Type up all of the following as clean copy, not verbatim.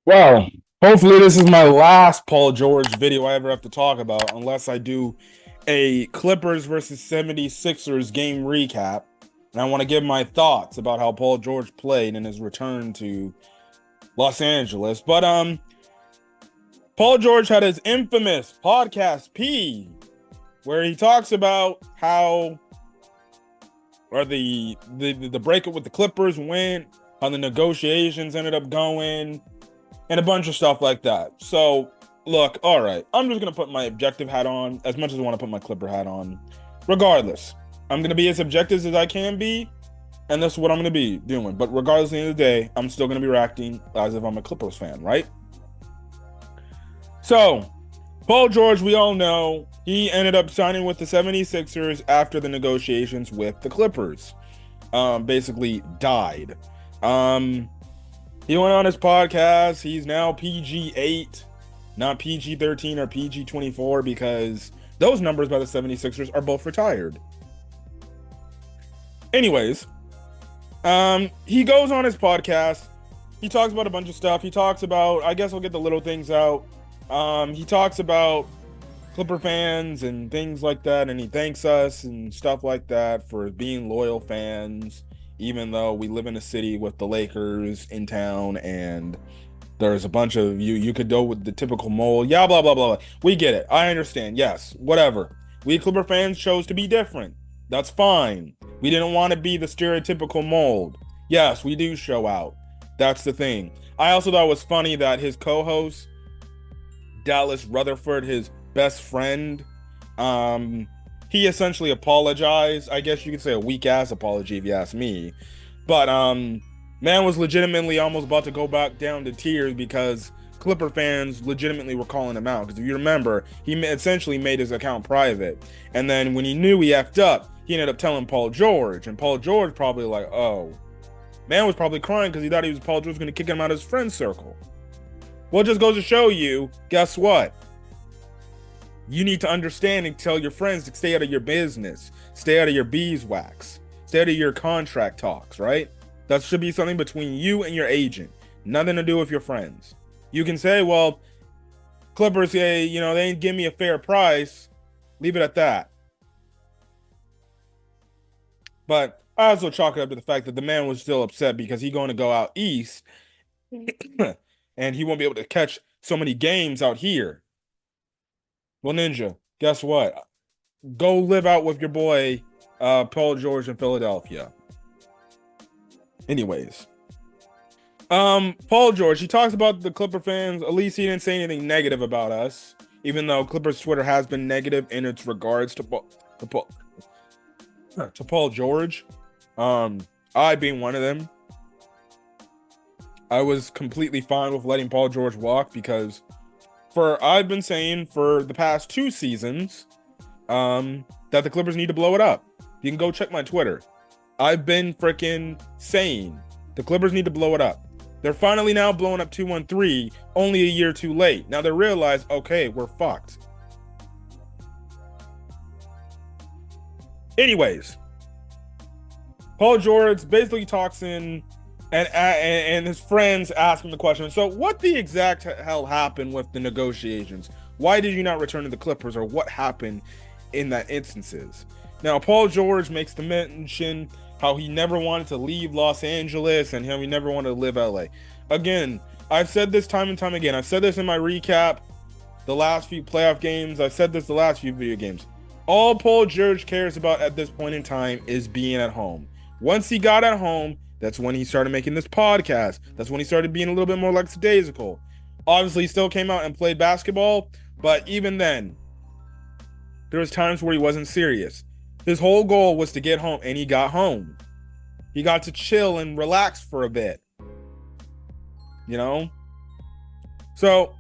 Well, hopefully this is my last Paul George video I ever have to talk about, unless I do a Clippers versus 76ers game recap. And I want to give my thoughts about how Paul George played in his return to Los Angeles. But Paul George had his infamous podcast P, where he talks about how the breakup with the Clippers went, how the negotiations ended up going, and a bunch of stuff like that. So, look, all right, I'm just gonna put my objective hat on as much as I want to put my Clipper hat on. Regardless, I'm gonna be as objective as I can be, and that's what I'm gonna be doing. But regardless, at the end of the day, I'm still gonna be reacting as if I'm a Clippers fan, right? So, Paul George, we all know he ended up signing with the 76ers after the negotiations with the Clippers basically died. He went on his podcast. He's now PG-8, not PG-13 or PG-24, because those numbers by the 76ers are both retired. Anyways, he goes on his podcast. He talks about a bunch of stuff. He talks about, I guess I'll get the little things out. He talks about Clipper fans and things like that, and he thanks us and stuff like that for being loyal fans, even though we live in a city with the Lakers in town and there's a bunch of you could go with the typical mold. Yeah, blah blah blah. We get it. I understand. Yes, whatever. We Clipper fans chose to be different. That's fine. We didn't want to be the stereotypical mold. Yes, we do show out. That's the thing. I also thought it was funny that his co-host Dallas Rutherford, his best friend, he essentially apologized. I guess you could say a weak ass apology if you ask me. But man was legitimately almost about to go back down to tears because Clipper fans legitimately were calling him out. Because if you remember, he essentially made his account private, and then when he knew he effed up, he ended up telling Paul George, and Paul George probably like, oh, man was probably crying because he thought Paul George was going to kick him out of his friend circle. Well, it just goes to show you, guess what? You need to understand and tell your friends to stay out of your business, stay out of your beeswax, stay out of your contract talks, right? That should be something between you and your agent, nothing to do with your friends. You can say, well, Clippers, they ain't give me a fair price. Leave it at that. But I also chalk it up to the fact that the man was still upset because he's going to go out east and he won't be able to catch so many games out here. Well, Ninja, guess what? Go live out with your boy Paul George in Philadelphia. Anyways, Paul George, he talks about the Clipper fans. At least he didn't say anything negative about us, even though Clippers Twitter has been negative in its regards to Paul George. I being one of them. I was completely fine with letting Paul George walk because I've been saying for the past 2 seasons that the Clippers need to blow it up. You can go check my Twitter. I've been freaking saying the Clippers need to blow it up. They're finally now blowing up 2-1-3, only a year too late. Now they realize, okay, we're fucked. Anyways, Paul George basically talks in and his friends ask him the question. So, what the exact hell happened with the negotiations? Why did you not return to the Clippers, or what happened in that instances? Now, Paul George makes the mention how he never wanted to leave Los Angeles and how he never wanted to live LA. Again, I've said this time and time again. I've said this in my recap, the last few playoff games. I've said this the last few video games. All Paul George cares about at this point in time is being at home. Once he got at home, that's when he started making this podcast. That's when he started being a little bit more lackadaisical. Obviously, he still came out and played basketball, but even then, there was times where he wasn't serious. His whole goal was to get home, and he got home. He got to chill and relax for a bit. So,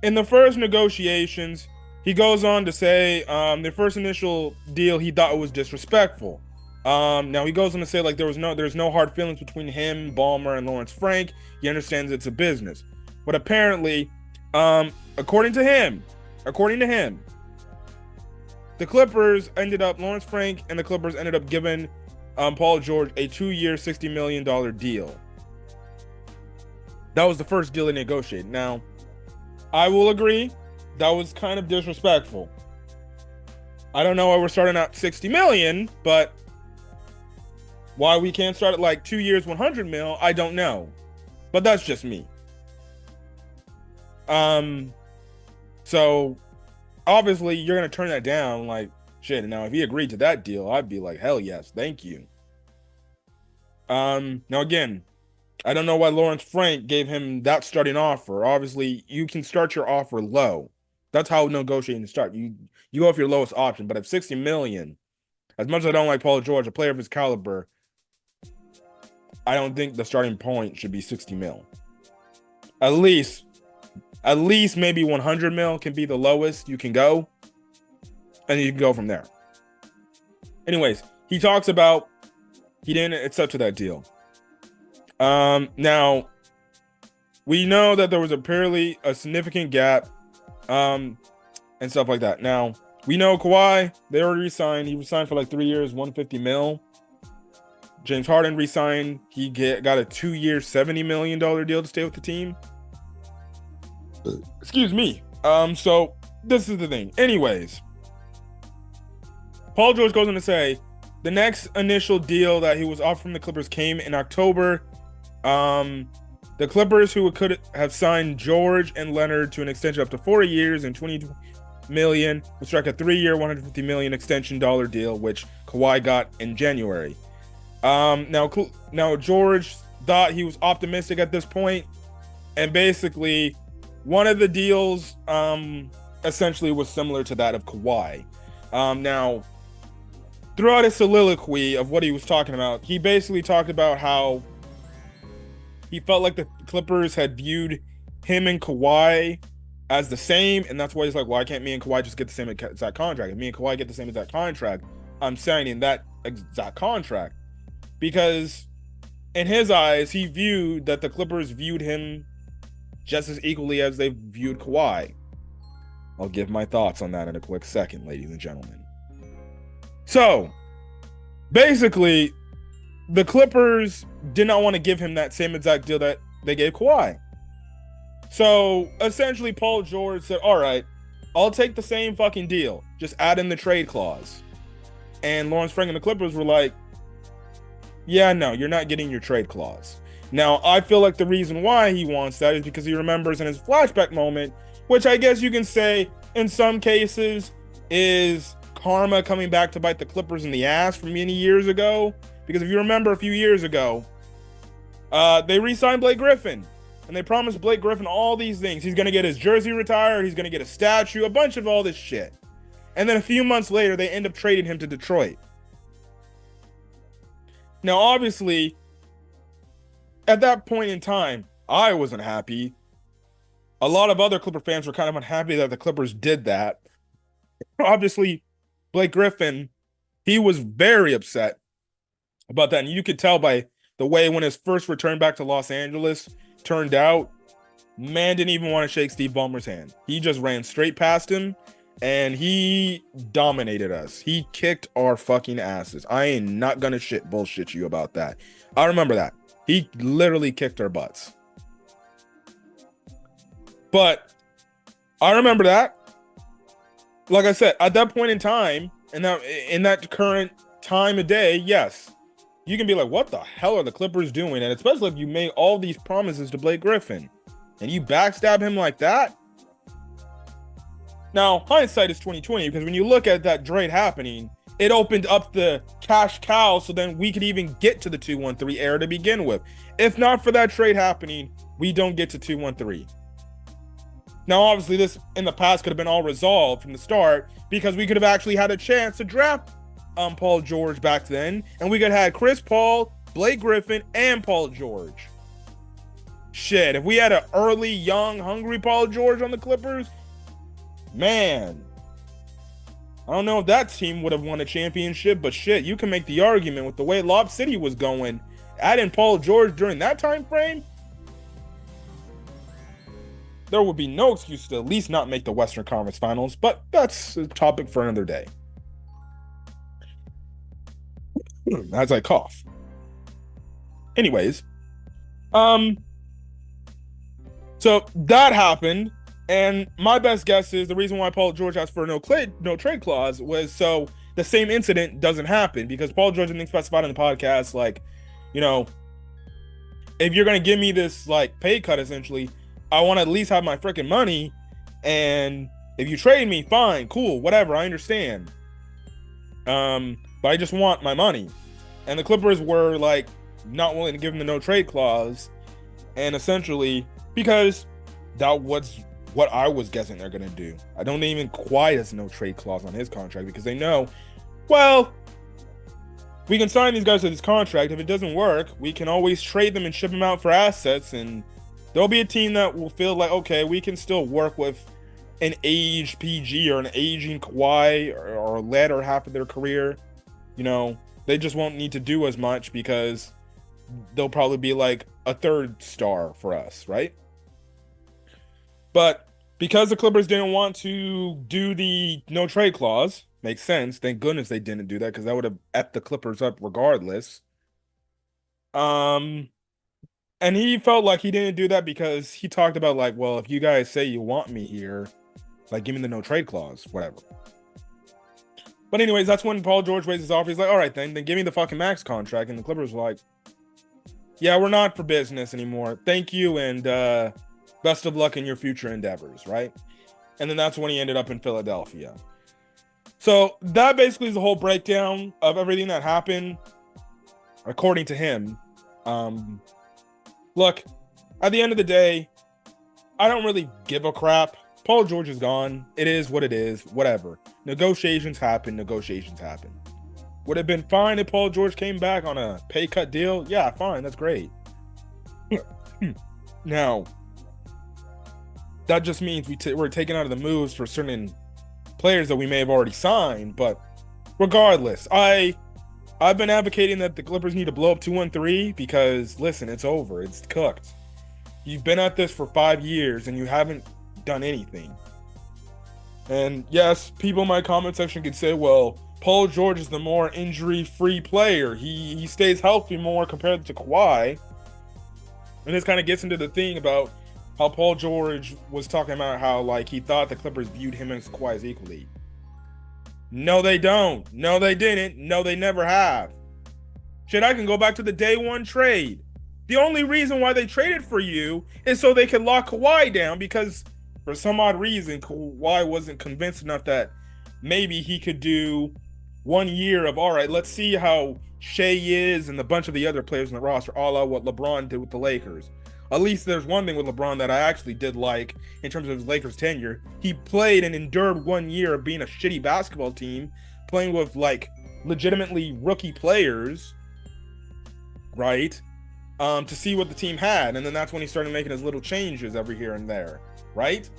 in the first negotiations, he goes on to say the first initial deal he thought was disrespectful. Now he goes on to say like there's no hard feelings between him, Ballmer, and Lawrence Frank. He understands it's a business, but apparently, according to him, the Clippers Lawrence Frank and the Clippers ended up giving Paul George a 2-year, $60 million deal. That was the first deal they negotiated. Now, I will agree, that was kind of disrespectful. I don't know why we're starting at 60 million, but why we can't start at like 2 years, 100 mil, I don't know. But that's just me. So obviously you're gonna turn that down, like shit. Now, if he agreed to that deal, I'd be like, hell yes, thank you. Now again, I don't know why Lawrence Frank gave him that starting offer. Obviously, you can start your offer low. That's how negotiating start. You go with your lowest option. But at 60 million, as much as I don't like Paul George, a player of his caliber, I don't think the starting point should be 60 mil. At least maybe 100 mil can be the lowest you can go, and you can go from there. Anyways, he talks about he didn't accept to that deal. Now we know that there was apparently a significant gap, and stuff like that. Now we know Kawhi, they already re-signed. He resigned for like 3 years, 150 mil. James Harden re-signed. He got a 2-year, $70 million deal to stay with the team. Excuse me. So this is the thing. Anyways, Paul George goes on to say the next initial deal that he was offered from the Clippers came in October. The Clippers, who could have signed George and Leonard to an extension up to 4 years and 20 million, would strike a 3-year, 150 million extension dollar deal, which Kawhi got in January. Now George thought he was optimistic at this point, and basically one of the deals essentially was similar to that of Kawhi. Now, throughout his soliloquy of what he was talking about, he basically talked about how he felt like the Clippers had viewed him and Kawhi as the same, and that's why he's like, why can't me and Kawhi just get the same exact contract? If me and Kawhi get the same exact contract, I'm signing that exact contract. Because in his eyes, he viewed that the Clippers viewed him just as equally as they viewed Kawhi. I'll give my thoughts on that in a quick second, ladies and gentlemen. So, basically, the Clippers did not want to give him that same exact deal that they gave Kawhi. So, essentially, Paul George said, all right, I'll take the same fucking deal. Just add in the trade clause. And Lawrence Frank and the Clippers were like, yeah, no, you're not getting your trade clause. Now, I feel like the reason why he wants that is because he remembers in his flashback moment, which I guess you can say in some cases is karma coming back to bite the Clippers in the ass from many years ago. Because if you remember a few years ago, they re-signed Blake Griffin. And they promised Blake Griffin all these things. He's going to get his jersey retired. He's going to get a statue, a bunch of all this shit. And then a few months later, they end up trading him to Detroit. Now, obviously, at that point in time, I wasn't happy. A lot of other Clipper fans were kind of unhappy that the Clippers did that. Obviously, Blake Griffin, he was very upset about that. And you could tell by the way when his first return back to Los Angeles turned out, man didn't even want to shake Steve Ballmer's hand. He just ran straight past him, and he dominated us. He kicked our fucking asses. I ain't not gonna bullshit you about that. I remember that. He literally kicked our butts. But I remember that. Like I said, at that point in time, in that current time of day, yes, you can be like, what the hell are the Clippers doing? And especially if you made all these promises to Blake Griffin and you backstab him like that. Now, hindsight is 2020, because when you look at that trade happening, it opened up the cash cow so then we could even get to the 2-1-3 era to begin with. If not for that trade happening, we don't get to 2-1-3. Now, obviously, this in the past could have been all resolved from the start, because we could have actually had a chance to draft Paul George back then, and we could have had Chris Paul, Blake Griffin, and Paul George. Shit, if we had an early, young, hungry Paul George on the Clippers, man, I don't know if that team would have won a championship, but shit, you can make the argument with the way Lob City was going, adding Paul George during that time frame, there would be no excuse to at least not make the Western Conference Finals, but that's a topic for another day. As I cough. Anyways, So that happened, and my best guess is the reason why Paul George asked for no trade clause was so the same incident doesn't happen, because Paul George, I think, specified in the podcast, like, you know, if you're gonna give me this like pay cut, essentially, I want to at least have my freaking money, and if you trade me, fine, cool, whatever, I understand. But I just want my money, and the Clippers were like not willing to give him the no trade clause, and essentially because that was what I was guessing they're gonna do. I don't even Kawhi has no trade clause on his contract because they know, well, we can sign these guys to this contract. If it doesn't work, we can always trade them and ship them out for assets, and there'll be a team that will feel like, okay, we can still work with an aged PG or an aging Kawhi or latter half of their career. You know, they just won't need to do as much because they'll probably be like a third star for us, right? But because the Clippers didn't want to do the no trade clause, makes sense. Thank goodness they didn't do that because that would have effed the Clippers up regardless. And he felt like he didn't do that because he talked about like, well, if you guys say you want me here, like give me the no trade clause, whatever. But anyways, that's when Paul George raised his offer. He's like, all right, then give me the fucking max contract. And the Clippers were like, yeah, we're not for business anymore. Thank you, and best of luck in your future endeavors, right? And then that's when he ended up in Philadelphia. So that basically is the whole breakdown of everything that happened, according to him. Look, at the end of the day, I don't really give a crap. Paul George is gone. It is what it is. Whatever. Negotiations happen. Would it have been fine if Paul George came back on a pay cut deal? Yeah, fine. That's great. Now, that just means we're taking out of the moves for certain players that we may have already signed. But regardless, I've been advocating that the Clippers need to blow up 2-1-3 because, listen, it's over. It's cooked. You've been at this for 5 years and you haven't done anything. And yes, people in my comment section could say, well, Paul George is the more injury-free player. He stays healthy more compared to Kawhi. And this kind of gets into the thing about how Paul George was talking about how like he thought the Clippers viewed him and Kawhi as equally. No, they don't. No, they didn't. No, they never have. Shit, I can go back to the day one trade. The only reason why they traded for you is so they could lock Kawhi down because for some odd reason, Kawhi wasn't convinced enough that maybe he could do 1 year of, all right, let's see how Shea is and a bunch of the other players in the roster, all out what LeBron did with the Lakers. At least there's one thing with LeBron that I actually did like in terms of his Lakers tenure. He played and endured 1 year of being a shitty basketball team, playing with like legitimately rookie players, right? To see what the team had. And then that's when he started making his little changes every here and there, right?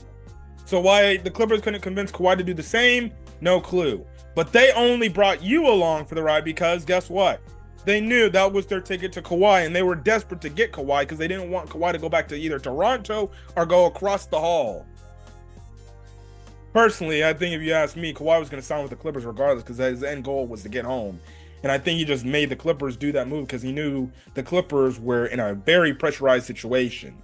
So why the Clippers couldn't convince Kawhi to do the same? No clue. But they only brought you along for the ride because guess what? They knew that was their ticket to Kawhi, and they were desperate to get Kawhi because they didn't want Kawhi to go back to either Toronto or go across the hall. Personally, I think if you ask me, Kawhi was going to sign with the Clippers regardless because his end goal was to get home. And I think he just made the Clippers do that move because he knew the Clippers were in a very pressurized situation.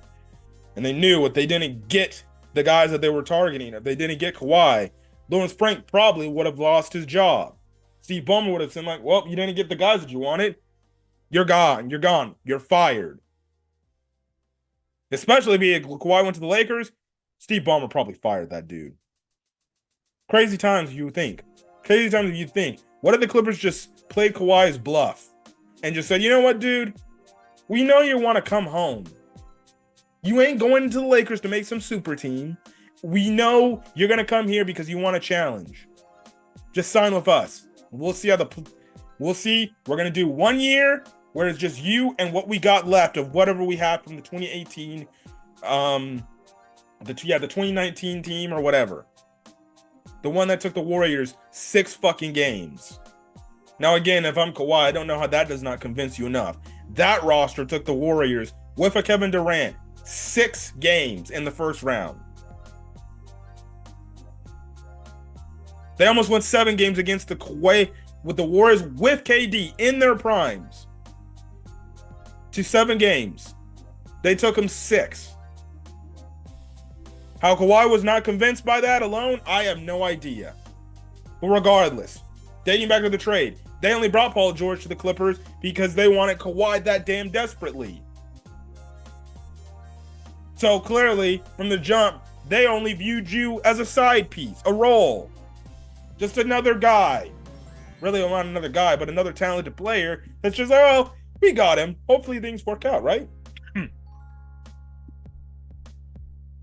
And they knew if they didn't get the guys that they were targeting, if they didn't get Kawhi, Lawrence Frank probably would have lost his job. Steve Ballmer would have said, like, well, you didn't get the guys that you wanted. You're gone. You're fired. Especially if Kawhi went to the Lakers, Steve Ballmer probably fired that dude. Crazy times you think. What if the Clippers just played Kawhi's bluff and just said, you know what, dude? We know you want to come home. You ain't going into the Lakers to make some super team. We know you're going to come here because you want a challenge. Just sign with us. We'll see we'll see. We're going to do 1 year where it's just you and what we got left of whatever we have from the 2018, the 2019 team or whatever. The one that took the Warriors 6 fucking games. Now, again, if I'm Kawhi, I don't know how that does not convince you enough. That roster took the Warriors with a Kevin Durant 6 games in the first round. They almost won 7 games against the Kuwait with the Warriors with KD in their primes. To 7 games. They took them 6. How Kawhi was not convinced by that alone, I have no idea. But regardless, dating back to the trade, they only brought Paul George to the Clippers because they wanted Kawhi that damn desperately. So clearly, from the jump, they only viewed you as a side piece, a role. Just another guy. Really, not another guy, but another talented player that's just, oh, we got him. Hopefully things work out, right?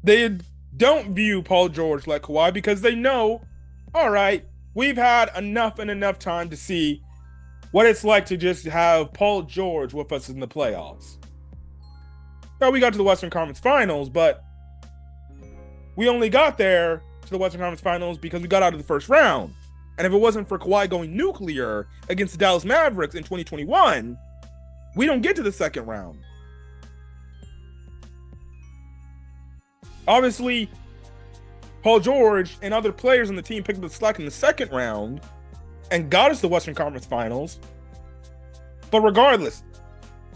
They don't view Paul George like Kawhi because they know, all right, we've had enough and enough time to see what it's like to just have Paul George with us in the playoffs. Now, we got to the Western Conference Finals, but we only got there to the Western Conference Finals because we got out of the first round. And if it wasn't for Kawhi going nuclear against the Dallas Mavericks in 2021, we don't get to the second round. Obviously, Paul George and other players on the team picked up the slack in the second round and got us to the Western Conference Finals. But regardless,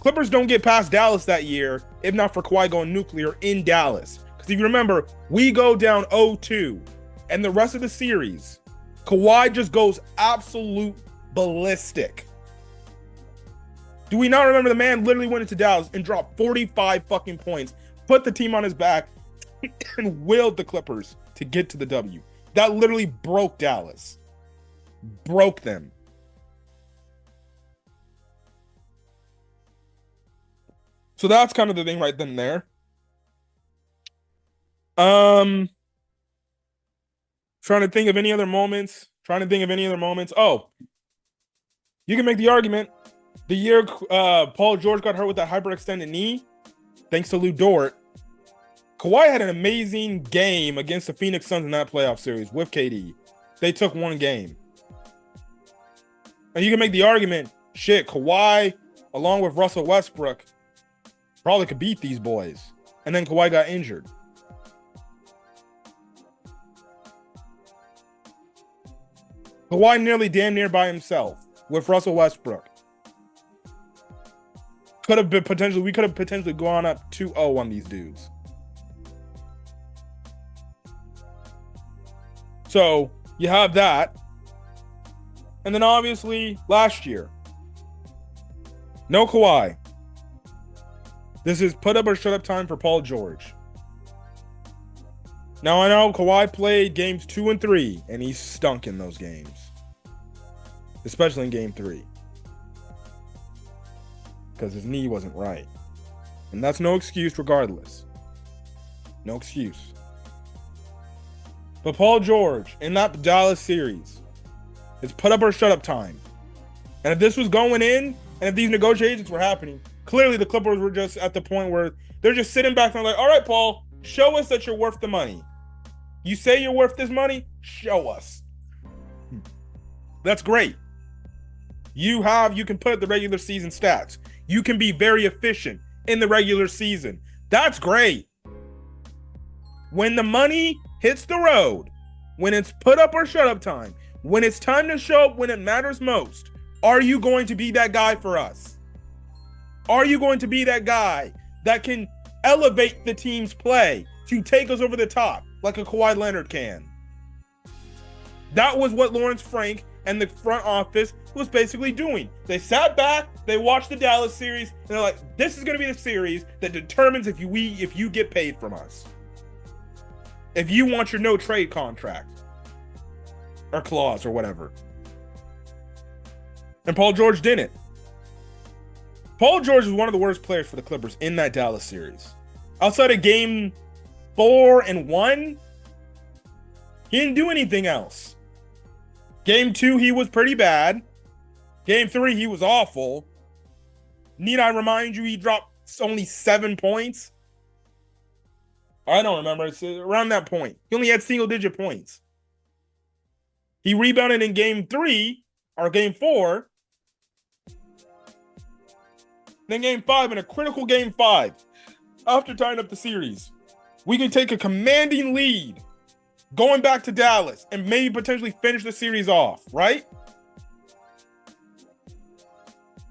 Clippers don't get past Dallas that year if not for Kawhi going nuclear in Dallas. Because if you remember, we go down 0-2, and the rest of the series, Kawhi just goes absolute ballistic. Do we not remember the man literally went into Dallas and dropped 45 fucking points, put the team on his back, and willed the Clippers to get to the W? That literally broke Dallas. Broke them. So that's kind of the thing right then and there. Trying to think of any other moments. Oh, you can make the argument. The year Paul George got hurt with that hyperextended knee, thanks to Lou Dort, Kawhi had an amazing game against the Phoenix Suns in that playoff series with KD. They took one game. And you can make the argument, shit, Kawhi, along with Russell Westbrook, probably could beat these boys. And then Kawhi got injured. Kawhi nearly damn near by himself with Russell Westbrook. We could have potentially gone up 2-0 on these dudes. So you have that. And then obviously last year, no Kawhi. This is put up or shut up time for Paul George. Now I know Kawhi played games 2 and 3, and he stunk in those games. Especially in game 3. Because his knee wasn't right. And that's no excuse regardless. No excuse. But Paul George, in that Dallas series, it's put up or shut up time. And if this was going in, and if these negotiations were happening, clearly the Clippers were just at the point where they're just sitting back and like, all right, Paul, show us that you're worth the money. You say you're worth this money? Show us. That's great. You can put up the regular season stats. You can be very efficient in the regular season. That's great. When the money hits the road, when it's put up or shut up time, when it's time to show up when it matters most, are you going to be that guy for us? Are you going to be that guy that can elevate the team's play to take us over the top like a Kawhi Leonard can? That was what Lawrence Frank and the front office was basically doing. They sat back, they watched the Dallas series, and they're like, this is going to be the series that determines if you get paid from us. If you want your no trade contract or clause or whatever. And Paul George didn't. Paul George was one of the worst players for the Clippers in that Dallas series. Outside of game 4 and 1, he didn't do anything else. Game 2, he was pretty bad. Game 3, he was awful. Need I remind you, he dropped only 7 points? I don't remember. It's around that point. He only had single-digit points. He rebounded in game 3, or game 4. Then game 5, in a critical game 5, after tying up the series, we could take a commanding lead going back to Dallas and maybe potentially finish the series off, right?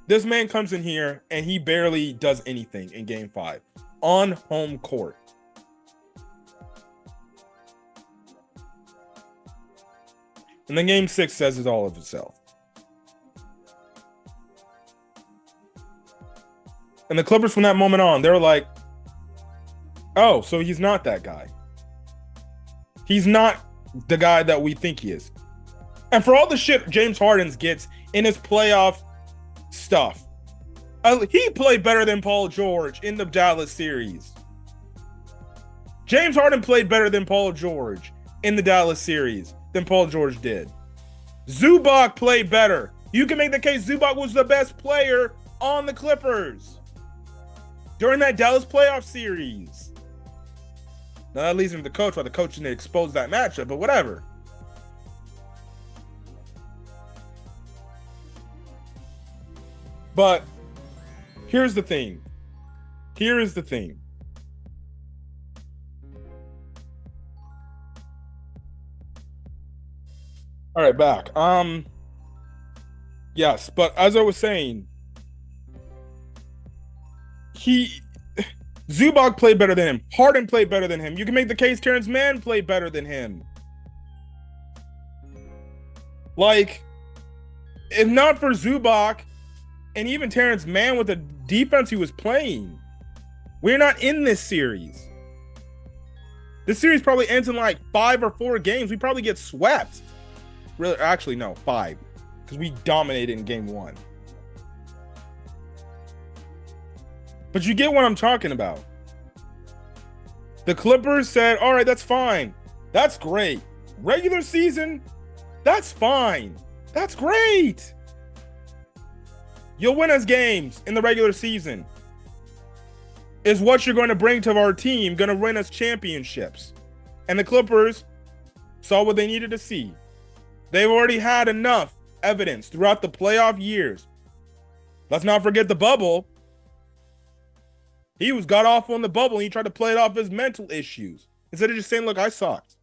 This man comes in here and he barely does anything in game 5 on home court. And then game 6 says it all of itself. And the Clippers from that moment on, they're like, oh, so he's not that guy. He's not the guy that we think he is. And for all the shit James Harden gets in his playoff stuff, he played better than Paul George in the Dallas series. James Harden played better than Paul George in the Dallas series than Paul George did. Zubac played better. You can make the case Zubac was the best player on the Clippers during that Dallas playoff series. Now that leads him to the coach, while the coach didn't expose that matchup, but whatever. But here's the thing. Here is the thing. All right, back. Yes, but as I was saying, Zubac played better than him. Harden played better than him. You can make the case Terrence Mann played better than him. Like, if not for Zubac and even Terrence Mann with the defense he was playing, we're not in this series. This series probably ends in like 5 or 4 games. We probably get swept. Really, actually, no, 5. Because we dominated in game 1. But you get what I'm talking about. The Clippers said, all right, that's fine. That's great. Regular season, that's fine. That's great. You'll win us games in the regular season. Is what you're going to bring to our team going to win us championships? And the Clippers saw what they needed to see. They've already had enough evidence throughout the playoff years. Let's not forget the bubble. He was got off on the bubble and he tried to play it off his mental issues instead of just saying, look, I sucked.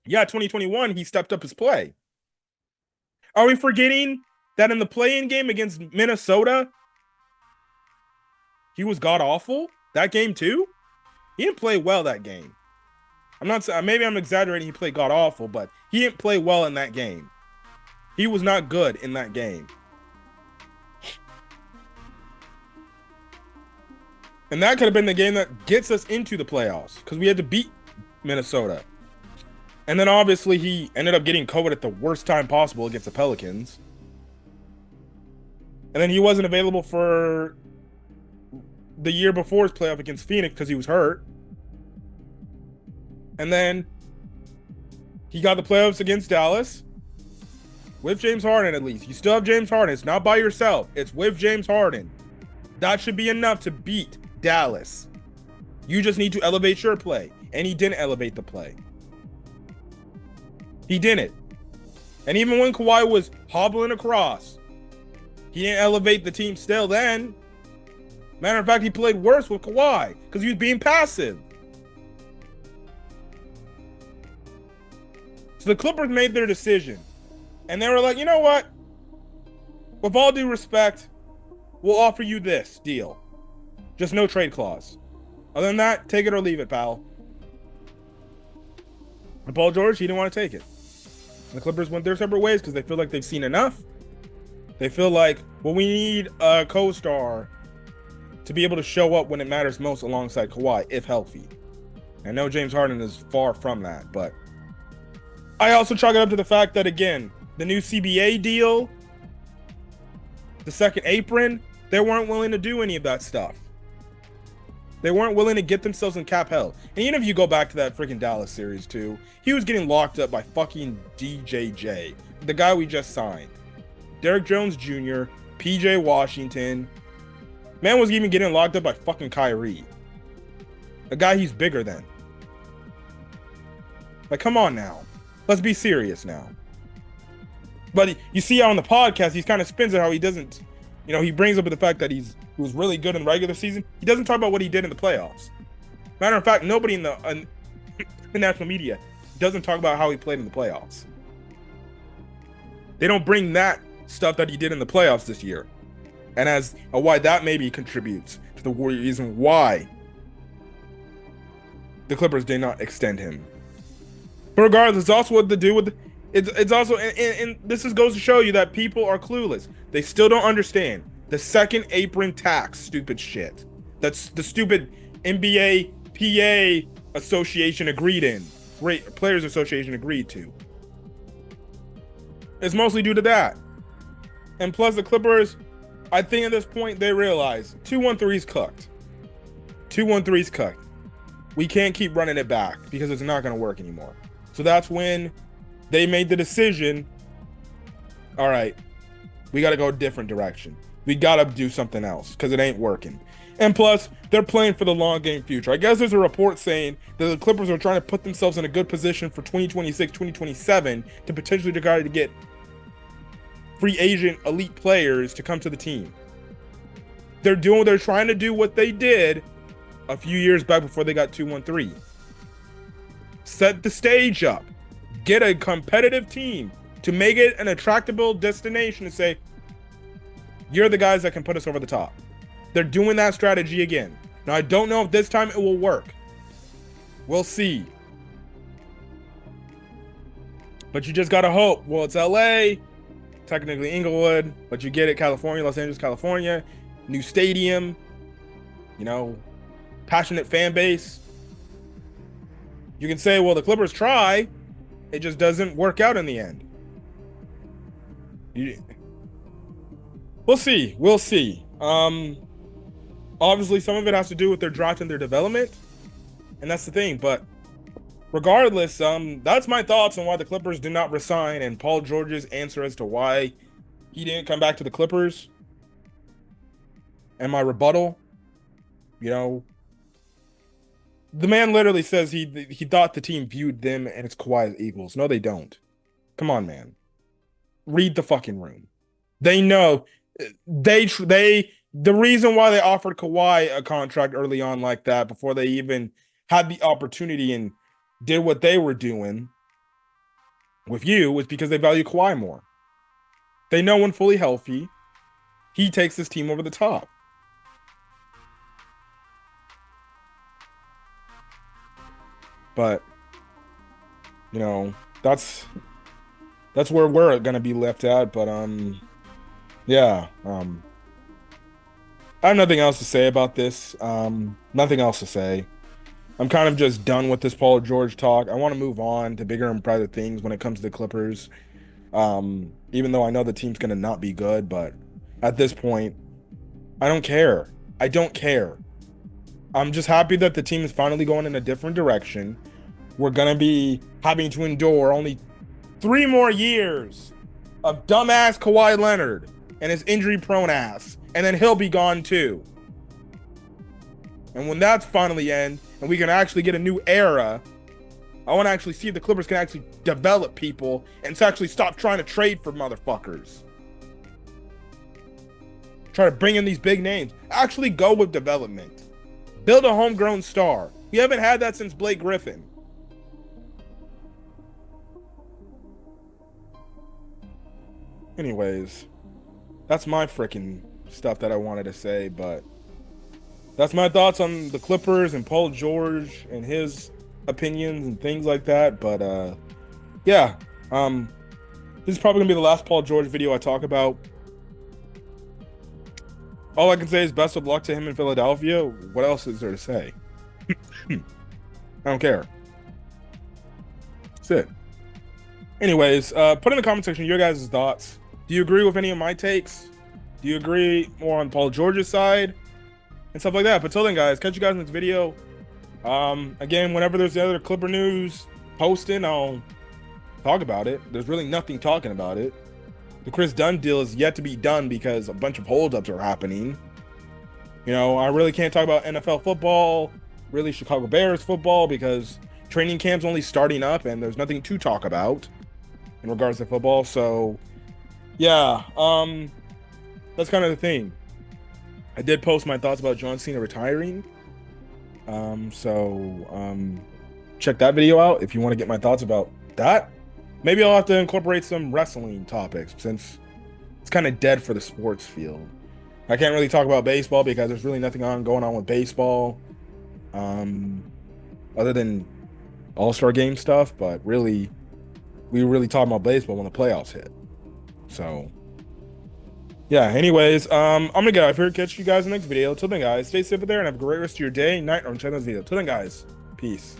Yeah, 2021, he stepped up his play. Are we forgetting that in the play-in game against Minnesota, he was god awful? That game too? He didn't play well that game. I'm not saying, maybe I'm exaggerating, he played god awful, but he didn't play well in that game. He was not good in that game. And that could have been the game that gets us into the playoffs because we had to beat Minnesota. And then obviously he ended up getting COVID at the worst time possible against the Pelicans. And then he wasn't available for the year before his playoff against Phoenix because he was hurt. And then he got the playoffs against Dallas with James Harden at least. You still have James Harden. It's not by yourself. It's with James Harden. That should be enough to beat Dallas. You just need to elevate your play. And he didn't elevate the play. He didn't. And even when Kawhi was hobbling across, he didn't elevate the team still then. Matter of fact, he played worse with Kawhi because he was being passive. So the Clippers made their decision. And they were like, you know what? With all due respect, we'll offer you this deal. Just no trade clause. Other than that, take it or leave it, pal. And Paul George, he didn't want to take it. And the Clippers went their separate ways because they feel like they've seen enough. They feel like, well, we need a co-star to be able to show up when it matters most alongside Kawhi, if healthy. I know James Harden is far from that, but I also chalk it up to the fact that, again, the new CBA deal, the second apron, they weren't willing to do any of that stuff. They weren't willing to get themselves in cap hell. And even if you go back to that freaking Dallas series too, he was getting locked up by fucking DJJ, the guy we just signed. Derrick Jones Jr., PJ Washington. Man was even getting locked up by fucking Kyrie. A guy he's bigger than. Like, come on now. Let's be serious now. But you see how on the podcast, he kind of spins it how he doesn't, you know, he brings up the fact that he was really good in the regular season. He doesn't talk about what he did in the playoffs. Matter of fact, nobody in the national media doesn't talk about how he played in the playoffs. They don't bring that stuff that he did in the playoffs this year. And as why that maybe contributes to the reason why the Clippers did not extend him But regardless, it's also what to do with. It's also and this is goes to show you that people are clueless. They still don't understand the second apron tax, stupid shit. That's the stupid NBA PA Association agreed in. Great Players Association agreed to. It's mostly due to that. And plus the Clippers, I think at this point they realize 213's cooked. 213's cooked. We can't keep running it back because it's not going to work anymore. So that's when they made the decision. All right, we got to go a different direction. We got to do something else because it ain't working. And plus, they're playing for the long game future. I guess there's a report saying that the Clippers are trying to put themselves in a good position for 2026, 2027 to potentially try to get free agent elite players to come to the team. They're trying to do what they did a few years back before they got 213. Set the stage up. Get a competitive team to make it an attractable destination and say, you're the guys that can put us over the top. They're doing that strategy again. Now, I don't know if this time it will work. We'll see. But you just gotta hope. Well, it's LA, technically Inglewood, but you get it, California, Los Angeles, California, new stadium, passionate fan base. You can say, well, the Clippers try, it just doesn't work out in the end. We'll see. We'll see. Obviously, some of it has to do with their draft and their development, and that's the thing. But regardless, that's my thoughts on why the Clippers did not resign and Paul George's answer as to why he didn't come back to the Clippers. And my rebuttal, the man literally says he thought the team viewed them and its Kawhi as equals. No, they don't. Come on, man. Read the fucking room. They know the reason why they offered Kawhi a contract early on like that before they even had the opportunity and did what they were doing with you was because they value Kawhi more. They know when fully healthy, he takes this team over the top. But that's where we're gonna be left at. But yeah. I have nothing else to say about this. Nothing else to say. I'm kind of just done with this Paul George talk. I want to move on to bigger and brighter things when it comes to the Clippers. Even though I know the team's going to not be good, but at this point, I don't care. I don't care. I'm just happy that the team is finally going in a different direction. We're going to be having to endure only 3 more years of dumbass Kawhi Leonard and his injury-prone ass. And then he'll be gone too. And when that's finally end, and we can actually get a new era, I want to actually see if the Clippers can actually develop people and to actually stop trying to trade for motherfuckers. Try to bring in these big names. Actually go with development. Build a homegrown star. We haven't had that since Blake Griffin. Anyways, that's my freaking stuff that I wanted to say, but that's my thoughts on the Clippers and Paul George and his opinions and things like that. But yeah, this is probably gonna be the last Paul George video I talk about. All I can say is best of luck to him in Philadelphia. What else is there to say? I don't care. That's it. Anyways, put in the comment section your guys' thoughts. Do you agree with any of my takes? Do you agree more on Paul George's side and stuff like that? But until then, guys, catch you guys in this video. Again, whenever there's the other Clipper news posting, I'll talk about it. There's really nothing talking about it. The Chris Dunn deal is yet to be done because a bunch of holdups are happening. I really can't talk about NFL football, really Chicago Bears football, because training camp's only starting up and there's nothing to talk about in regards to football. So, yeah, that's kind of the thing. I did post my thoughts about John Cena retiring. Check that video out if you want to get my thoughts about that. Maybe I'll have to incorporate some wrestling topics since it's kind of dead for the sports field. I can't really talk about baseball because there's really nothing going on with baseball. Other than All-Star game stuff, but really, we were really talking about baseball when the playoffs hit. So, yeah. Anyways, I'm gonna get out of here. Catch you guys in the next video. Till then, guys, stay safe there and have a great rest of your day, night, or check this video. Till then, guys, peace.